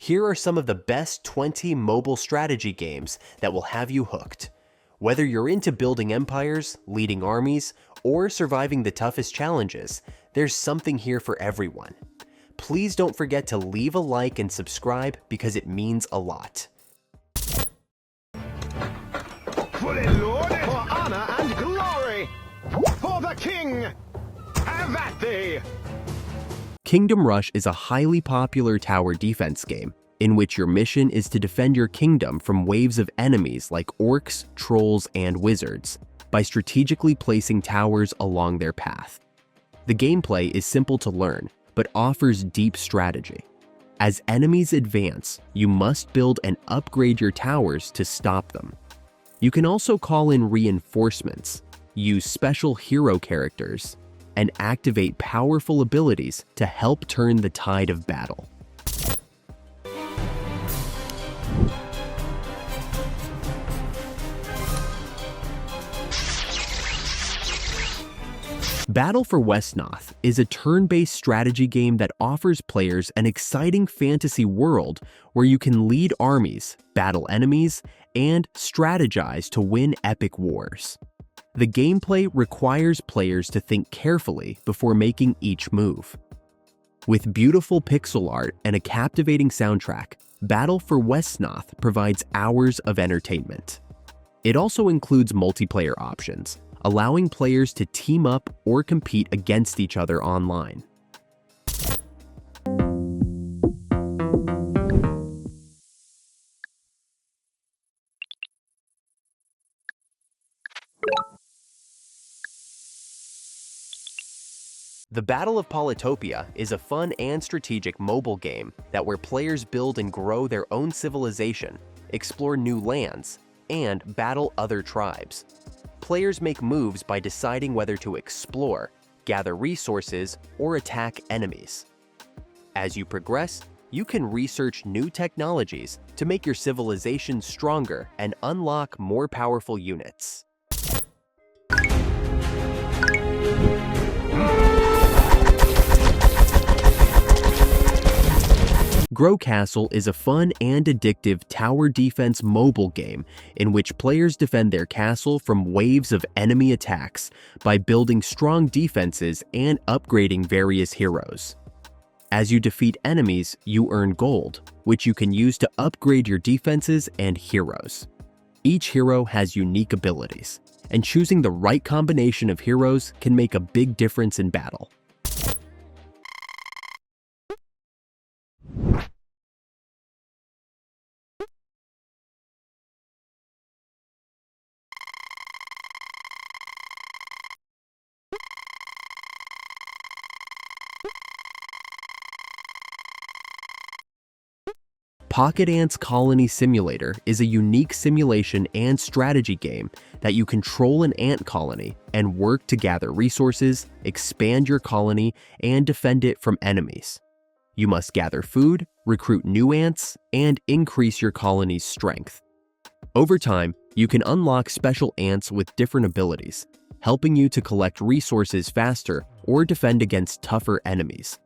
Here are some of the best 20 mobile strategy games that will have you hooked. Whether you're into building empires, leading armies, or surviving the toughest challenges, there's something here for everyone. Please don't forget to leave a like and subscribe because it means a lot. Fully loaded for honor and glory! For the king! Have at thee! Kindom Rush is a highly popular tower defense game in which your mission is to defend your kingdom from waves of enemies like orcs, trolls, and wizards by strategically placing towers along their path. The gameplay is simple to learn, but offers deep strategy. As enemies advance, you must build and upgrade your towers to stop them. You can also call in reinforcements, use special hero characters, and activate powerful abilities to help turn the tide of battle. Battle for Wesnoth is a turn-based strategy game that offers players an exciting fantasy world where you can lead armies, battle enemies, and strategize to win epic wars. The gameplay requires players to think carefully before making each move. With beautiful pixel art and a captivating soundtrack, Battle for Wesnoth provides hours of entertainment. It also includes multiplayer options, allowing players to team up or compete against each other online. The Battle of Polytopia is a fun and strategic mobile game where players build and grow their own civilization, explore new lands, and battle other tribes. Players make moves by deciding whether to explore, gather resources, or attack enemies. As you progress, you can research new technologies to make your civilization stronger and unlock more powerful units. Grow Castle is a fun and addictive tower defense mobile game in which players defend their castle from waves of enemy attacks by building strong defenses and upgrading various heroes. As you defeat enemies, you earn gold, which you can use to upgrade your defenses and heroes. Each hero has unique abilities, and choosing the right combination of heroes can make a big difference in battle. Pocket Ants Colony Simulator is a unique simulation and strategy game that you control an ant colony and work to gather resources, expand your colony, and defend it from enemies. You must gather food, recruit new ants, and increase your colony's strength. Over time, you can unlock special ants with different abilities, helping you to collect resources faster or defend against tougher enemies.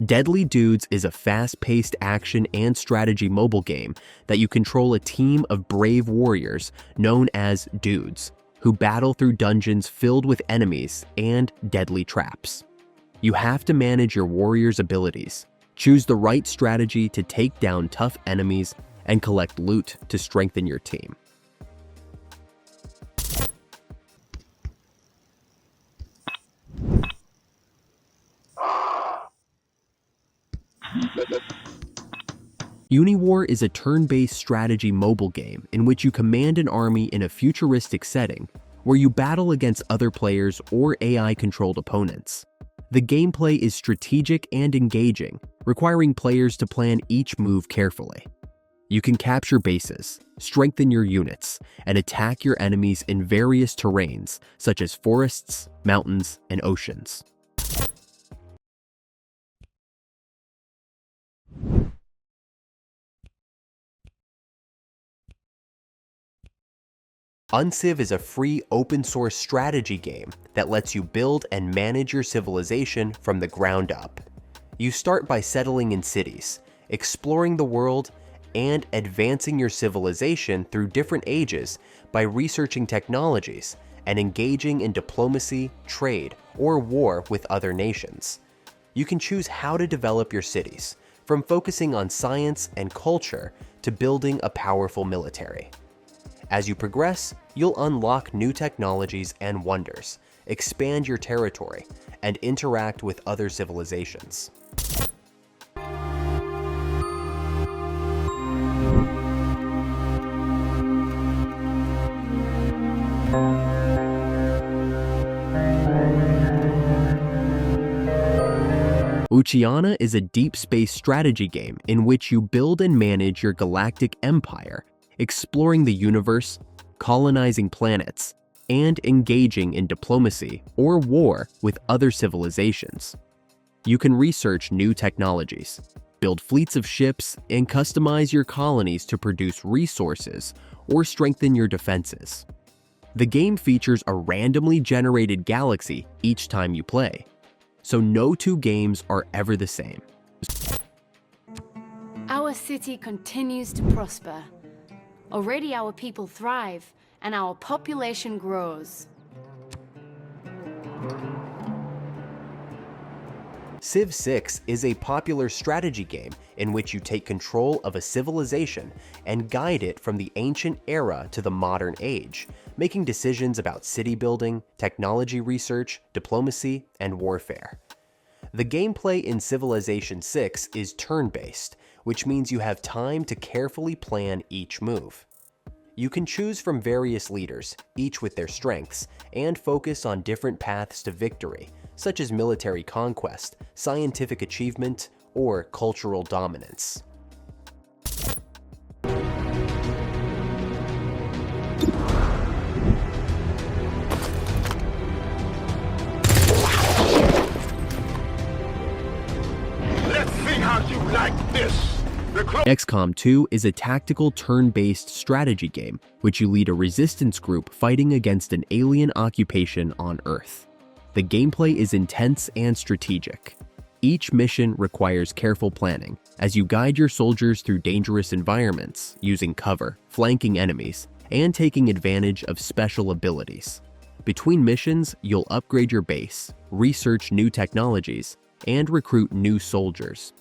Deadly Dudes is a fast-paced action and strategy mobile game that you control a team of brave warriors known as Dudes, who battle through dungeons filled with enemies and deadly traps. You have to manage your warriors' abilities, choose the right strategy to take down tough enemies, and collect loot to strengthen your team. Uniwar is a turn-based strategy mobile game in which you command an army in a futuristic setting where you battle against other players or AI-controlled opponents. The gameplay is strategic and engaging, requiring players to plan each move carefully. You can capture bases, strengthen your units, and attack your enemies in various terrains such as forests, mountains, and oceans. Unciv is a free open-source strategy game that lets you build and manage your civilization from the ground up. You start by settling in cities, exploring the world, and advancing your civilization through different ages by researching technologies and engaging in diplomacy, trade, or war with other nations. You can choose how to develop your cities, from focusing on science and culture to building a powerful military. As you progress, you'll unlock new technologies and wonders, expand your territory, and interact with other civilizations. Uciana is a deep space strategy game in which you build and manage your galactic empire, exploring the universe, colonizing planets, and engaging in diplomacy or war with other civilizations. You can research new technologies, build fleets of ships, and customize your colonies to produce resources or strengthen your defenses. The game features a randomly generated galaxy each time you play, so no two games are ever the same. Our city continues to prosper. Already our people thrive, and our population grows. Civ 6 is a popular strategy game in which you take control of a civilization and guide it from the ancient era to the modern age, making decisions about city building, technology research, diplomacy, and warfare. The gameplay in Civilization 6 is turn-based, which means you have time to carefully plan each move. You can choose from various leaders, each with their strengths, and focus on different paths to victory, such as military conquest, scientific achievement, or cultural dominance. Let's see how you like this. XCOM 2 is a tactical turn-based strategy game, which you lead a resistance group fighting against an alien occupation on Earth. The gameplay is intense and strategic. Each mission requires careful planning, as you guide your soldiers through dangerous environments, using cover, flanking enemies, and taking advantage of special abilities. Between missions, you'll upgrade your base, research new technologies, and recruit new soldiers.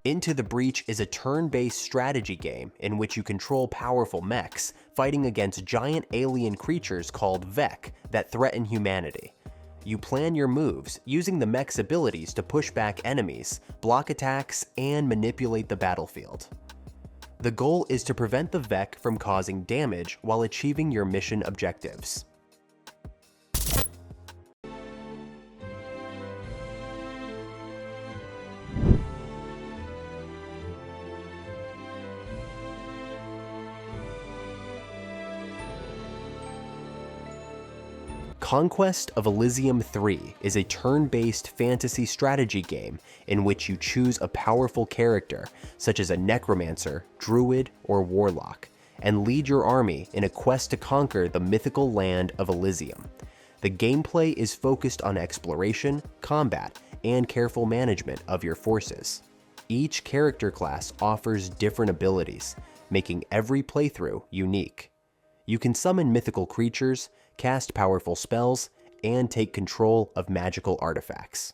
Into the Breach is a turn-based strategy game in which you control powerful mechs fighting against giant alien creatures called Vek that threaten humanity. You plan your moves using the mech's abilities to push back enemies, block attacks, and manipulate the battlefield. The goal is to prevent the Vek from causing damage while achieving your mission objectives. Conquest of Elysium 3 is a turn-based fantasy strategy game in which you choose a powerful character, such as a necromancer, druid, or warlock, and lead your army in a quest to conquer the mythical land of Elysium. The gameplay is focused on exploration, combat, and careful management of your forces. Each character class offers different abilities, making every playthrough unique. You can summon mythical creatures, cast powerful spells, and take control of magical artifacts.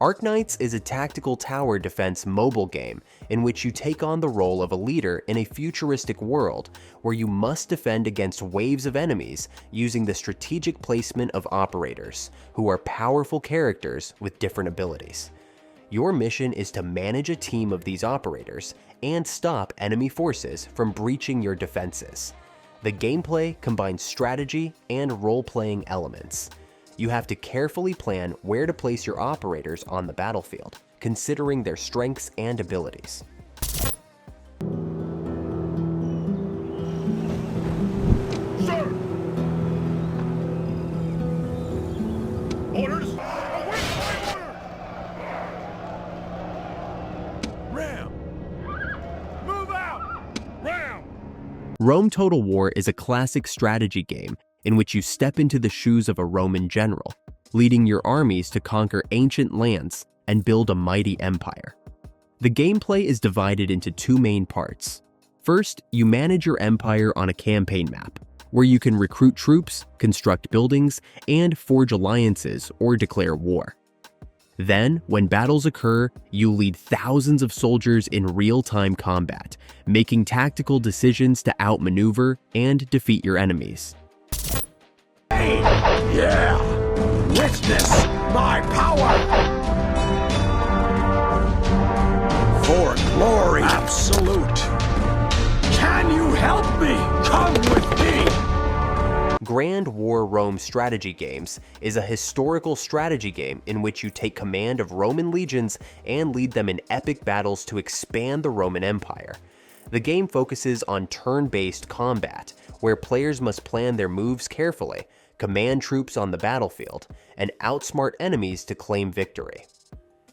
Arknights is a tactical tower defense mobile game in which you take on the role of a leader in a futuristic world where you must defend against waves of enemies using the strategic placement of operators, who are powerful characters with different abilities. Your mission is to manage a team of these operators and stop enemy forces from breaching your defenses. The gameplay combines strategy and role-playing elements. You have to carefully plan where to place your operators on the battlefield, considering their strengths and abilities. Sir! Orders! Await my order! Ram! Move out! Ram! Rome Total War is a classic strategy game in which you step into the shoes of a Roman general, leading your armies to conquer ancient lands and build a mighty empire. The gameplay is divided into two main parts. First, you manage your empire on a campaign map, where you can recruit troops, construct buildings, and forge alliances or declare war. Then, when battles occur, you lead thousands of soldiers in real-time combat, making tactical decisions to outmaneuver and defeat your enemies. Yeah! Witness my power! For glory absolute! Can you help me? Come with me! Grand War Rome strategy games is a historical strategy game in which you take command of Roman legions and lead them in epic battles to expand the Roman Empire. The game focuses on turn-based combat, where players must plan their moves carefully, command troops on the battlefield, and outsmart enemies to claim victory.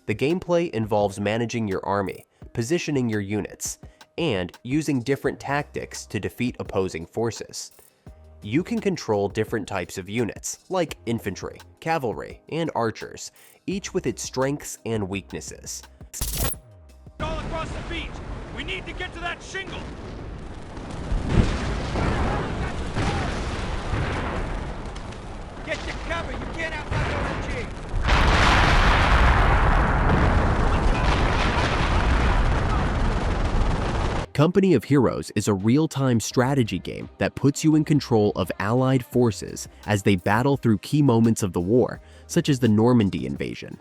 The gameplay involves managing your army, positioning your units, and using different tactics to defeat opposing forces. You can control different types of units, like infantry, cavalry, and archers, each with its strengths and weaknesses. All across the beach! We need to get to that shingle! Get to cover! You can't outrun the Unciv! Company of Heroes is a real-time strategy game that puts you in control of allied forces as they battle through key moments of the war, such as the Normandy invasion.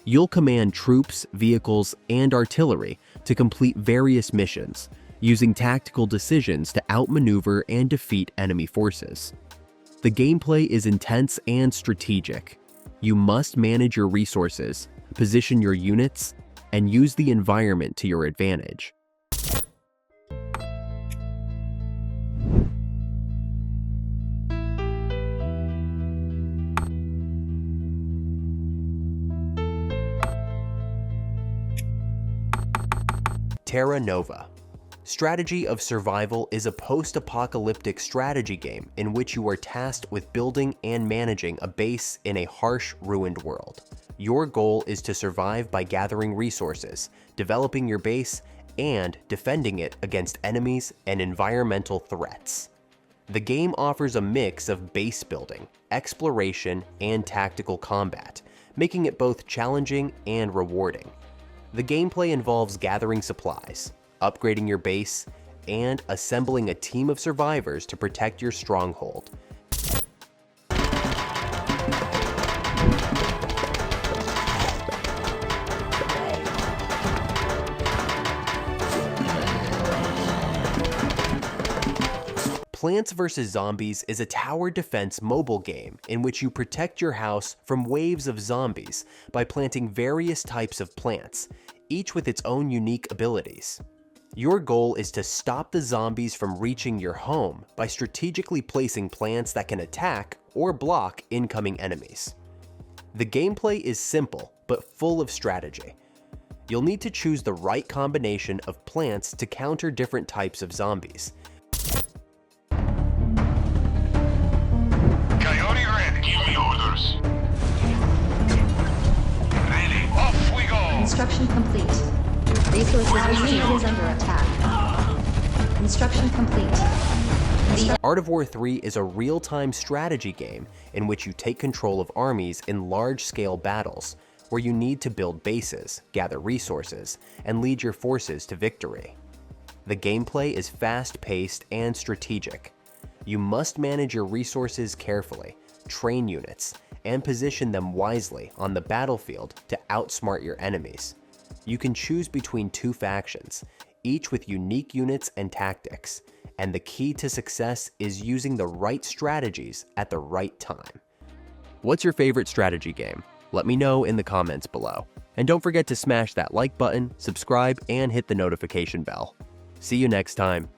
You'll command troops, vehicles, and artillery to complete various missions, using tactical decisions to outmaneuver and defeat enemy forces. The gameplay is intense and strategic. You must manage your resources, position your units, and use the environment to your advantage. Terra Nova. Strategy of Survival is a post-apocalyptic strategy game in which you are tasked with building and managing a base in a harsh, ruined world. Your goal is to survive by gathering resources, developing your base, and defending it against enemies and environmental threats. The game offers a mix of base building, exploration, and tactical combat, making it both challenging and rewarding. The gameplay involves gathering supplies, upgrading your base, and assembling a team of survivors to protect your stronghold. Plants vs. Zombies is a tower defense mobile game in which you protect your house from waves of zombies by planting various types of plants, each with its own unique abilities. Your goal is to stop the zombies from reaching your home by strategically placing plants that can attack or block incoming enemies. The gameplay is simple but full of strategy. You'll need to choose the right combination of plants to counter different types of zombies. Coyote ready. Give me orders. Ready. Off we go. Construction complete. Resources unit is under attack. Construction complete. Art of War 3 is a real-time strategy game in which you take control of armies in large-scale battles, where you need to build bases, gather resources, and lead your forces to victory. The gameplay is fast-paced and strategic. You must manage your resources carefully, train units, and position them wisely on the battlefield to outsmart your enemies. You can choose between two factions, each with unique units and tactics, and the key to success is using the right strategies at the right time. What's your favorite strategy game? Let me know in the comments below. And don't forget to smash that like button, subscribe, and hit the notification bell. See you next time.